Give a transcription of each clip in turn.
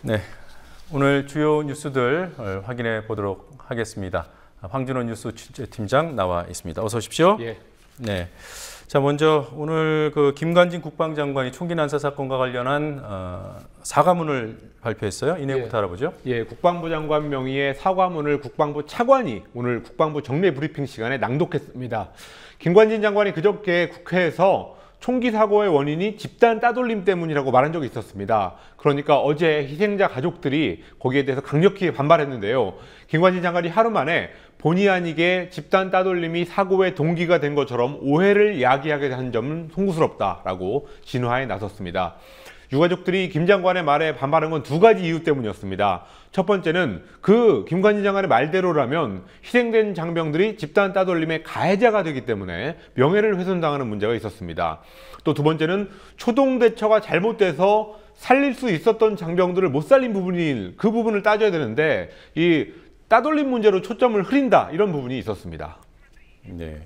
네, 오늘 주요 뉴스들 확인해 보도록 하겠습니다. 황준호 뉴스 취재팀장 나와 있습니다. 어서 오십시오. 예. 네. 자, 먼저 오늘 김관진 국방장관이 총기 난사 사건과 관련한 사과문을 발표했어요. 이 내용부터 알아보죠. 예, 국방부 장관 명의의 사과문을 국방부 차관이 오늘 국방부 정례 브리핑 시간에 낭독했습니다. 김관진 장관이 그저께 국회에서 총기 사고의 원인이 집단 따돌림 때문이라고 말한 적이 있었습니다. 그러니까 어제 희생자 가족들이 거기에 대해서 강력히 반발했는데요. 김관진 장관이 하루 만에 본의 아니게 집단 따돌림이 사고의 동기가 된 것처럼 오해를 야기하게 한 점은 송구스럽다라고 진화에 나섰습니다. 유가족들이 김 장관의 말에 반발한 건 두 가지 이유 때문이었습니다. 첫 번째는 김관진 장관의 말대로라면 희생된 장병들이 집단 따돌림의 가해자가 되기 때문에 명예를 훼손당하는 문제가 있었습니다. 또 두 번째는 초동 대처가 잘못돼서 살릴 수 있었던 장병들을 못 살린 그 부분을 따져야 되는데 이 따돌림 문제로 초점을 흐린다, 이런 부분이 있었습니다. 네.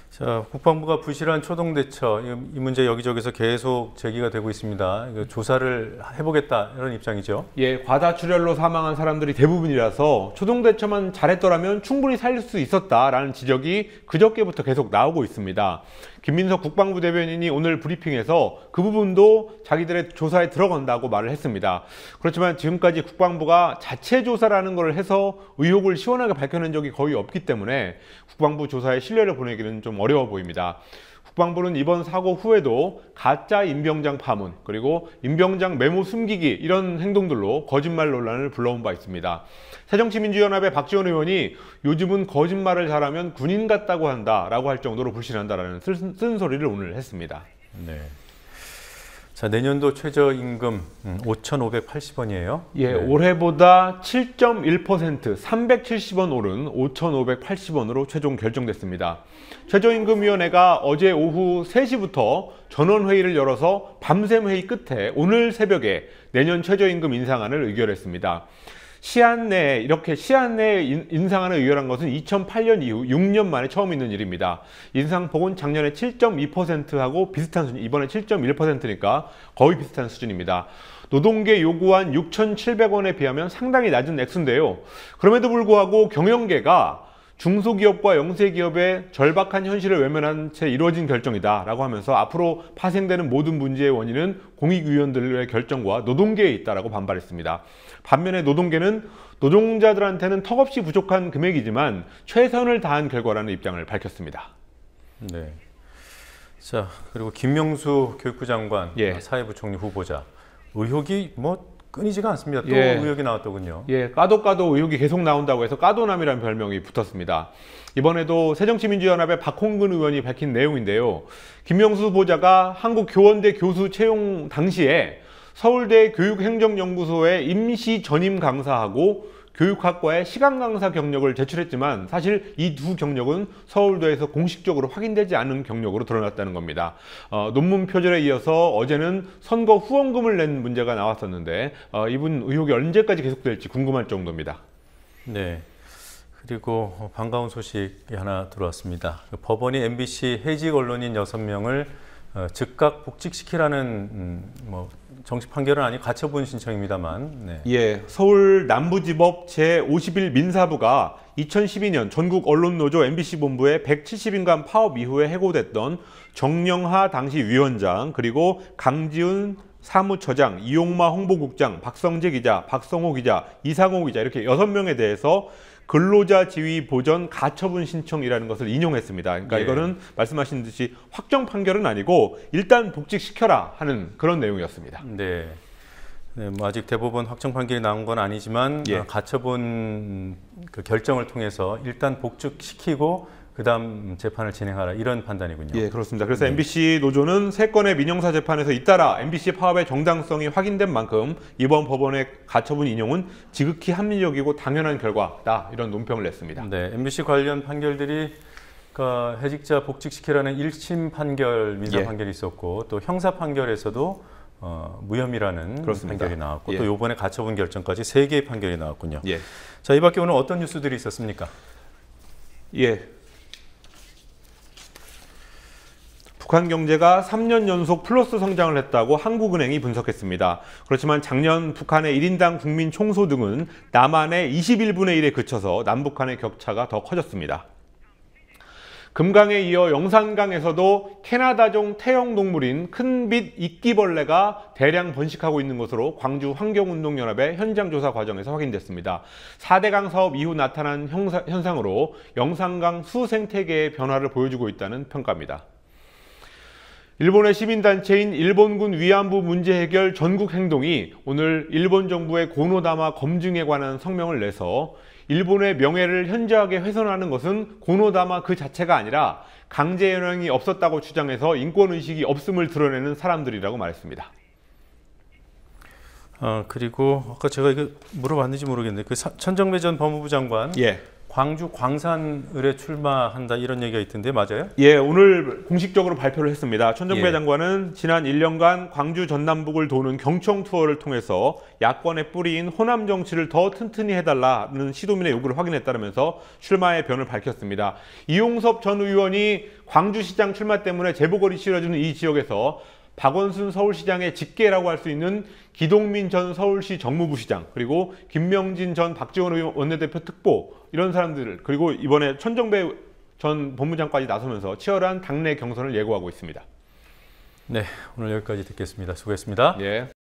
자, 국방부가 부실한 초동 대처, 이 문제 여기저기서 계속 제기가 되고 있습니다. 조사를 해보겠다, 이런 입장이죠. 예, 과다출혈로 사망한 사람들이 대부분이라서 초동 대처만 잘했더라면 충분히 살릴 수 있었다라는 지적이 그저께부터 계속 나오고 있습니다. 김민석 국방부 대변인이 오늘 브리핑에서 그 부분도 자기들의 조사에 들어간다고 말을 했습니다. 그렇지만 지금까지 국방부가 자체 조사라는 걸 해서 의혹을 시원하게 밝혀낸 적이 거의 없기 때문에 국방부 조사에 신뢰를 보내기는 좀 어려워 보입니다. 국방부는 이번 사고 후에도 가짜 임병장 파문, 그리고 임병장 메모 숨기기, 이런 행동들로 거짓말 논란을 불러온 바 있습니다. 새정치민주연합의 박지원 의원이 요즘은 거짓말을 잘하면 군인 같다고 한다라고 할 정도로 불신한다라는 쓴소리를 오늘 했습니다. 네. 자, 내년도 최저임금 5,580원이에요. 예, 네. 올해보다 7.1% 370원 오른 5,580원으로 최종 결정됐습니다. 최저임금위원회가 어제 오후 3시부터 전원회의를 열어서 밤샘 회의 끝에 오늘 새벽에 내년 최저임금 인상안을 의결했습니다. 시한 내에 인상안을 의결한 것은 2008년 이후 6년 만에 처음 있는 일입니다. 인상폭은 작년에 7.2%하고 비슷한 수준, 이번에 7.1%니까 거의 비슷한 수준입니다. 노동계 요구한 6,700원에 비하면 상당히 낮은 액수인데요. 그럼에도 불구하고 경영계가 중소기업과 영세기업의 절박한 현실을 외면한 채 이루어진 결정이다라고 하면서 앞으로 파생되는 모든 문제의 원인은 공익위원들의 결정과 노동계에 있다라고 반발했습니다. 반면에 노동계는 노동자들한테는 턱없이 부족한 금액이지만 최선을 다한 결과라는 입장을 밝혔습니다. 네. 자, 그리고 김명수 교육부 장관, 예. 사회부총리 후보자, 의혹이 끊이지가 않습니다. 또 예. 의혹이 나왔더군요. 예, 까도 의혹이 계속 나온다고 해서 까도남이라는 별명이 붙었습니다. 이번에도 새정치민주연합의 박홍근 의원이 밝힌 내용인데요. 김명수 후보자가 한국교원대 교수 채용 당시에 서울대 교육행정연구소에 임시 전임 강사하고 교육학과에 시간 강사 경력을 제출했지만 사실 이 두 경력은 서울대에서 공식적으로 확인되지 않은 경력으로 드러났다는 겁니다. 논문 표절에 이어서 어제는 선거 후원금을 낸 문제가 나왔었는데 이분 의혹이 언제까지 계속될지 궁금할 정도입니다. 네. 그리고 반가운 소식이 하나 들어왔습니다. 법원이 MBC 해직 언론인 6명을 즉각 복직시키라는 정식 판결은 아니고 가처분 신청입니다만. 네. 예, 서울 남부지법 제51 민사부가 2012년 전국 언론노조 MBC 본부의 170인간 파업 이후에 해고됐던 정영하 당시 위원장, 그리고 강지훈 사무처장, 이용마 홍보국장, 박성재 기자, 박성호 기자, 이상호 기자, 이렇게 6명에 대해서 근로자 지위 보전 가처분 신청이라는 것을 인용했습니다. 그러니까 예. 이거는 말씀하신 듯이 확정 판결은 아니고 일단 복직시켜라 하는 그런 내용이었습니다. 네. 네, 아직 대법원 확정 판결이 나온 건 아니지만 예. 가처분 결정을 통해서 일단 복직시키고 그다음 재판을 진행하라, 이런 판단이군요. 예, 그렇습니다. 그래서 MBC 노조는 3건의 민형사 재판에서 잇따라 MBC 파업의 정당성이 확인된 만큼 이번 법원의 가처분 인용은 지극히 합리적이고 당연한 결과다, 이런 논평을 냈습니다. 네, MBC 관련 판결들이 해직자 복직시키라는 1심 판결, 민사 예. 판결이 있었고, 또 형사 판결에서도 무혐의라는 그렇습니다. 판결이 나왔고, 예. 또 이번에 가처분 결정까지 3개의 판결이 나왔군요. 예. 자, 이 밖에 오늘 어떤 뉴스들이 있었습니까? 예. 북한 경제가 3년 연속 플러스 성장을 했다고 한국은행이 분석했습니다. 그렇지만 작년 북한의 1인당 국민 총소득은 남한의 21분의 1에 그쳐서 남북한의 격차가 더 커졌습니다. 금강에 이어 영산강에서도 캐나다종 태형 동물인 큰빛 이끼벌레가 대량 번식하고 있는 것으로 광주 환경운동연합의 현장 조사 과정에서 확인됐습니다. 4대강 사업 이후 나타난 현상으로 영산강 수생태계의 변화를 보여주고 있다는 평가입니다. 일본의 시민단체인 일본군 위안부 문제 해결 전국행동이 오늘 일본 정부의 고노다마 검증에 관한 성명을 내서 일본의 명예를 현저하게 훼손하는 것은 고노다마 그 자체가 아니라 강제 연행이 없었다고 주장해서 인권의식이 없음을 드러내는 사람들이라고 말했습니다. 그리고 아까 제가 이거 물어봤는지 모르겠는데 그 천정배 전 법무부 장관 광주 광산을에 출마한다 이런 얘기가 있던데 맞아요? 예, 오늘 공식적으로 발표를 했습니다. 천정배 장관은 지난 1년간 광주 전남북을 도는 경청 투어를 통해서 야권의 뿌리인 호남 정치를 더 튼튼히 해달라는 시도민의 요구를 확인했다면서 출마의 변을 밝혔습니다. 이용섭 전 의원이 광주시장 출마 때문에 재보궐이 치러지는 이 지역에서 박원순 서울시장의 직계라고 할 수 있는 기동민 전 서울시 정무부시장, 그리고 김명진 전 박지원 원내대표 특보 이런 사람들, 그리고 이번에 천정배 전 법무장관이 나서면서 치열한 당내 경선을 예고하고 있습니다. 네, 오늘 여기까지 듣겠습니다. 수고했습니다. 예.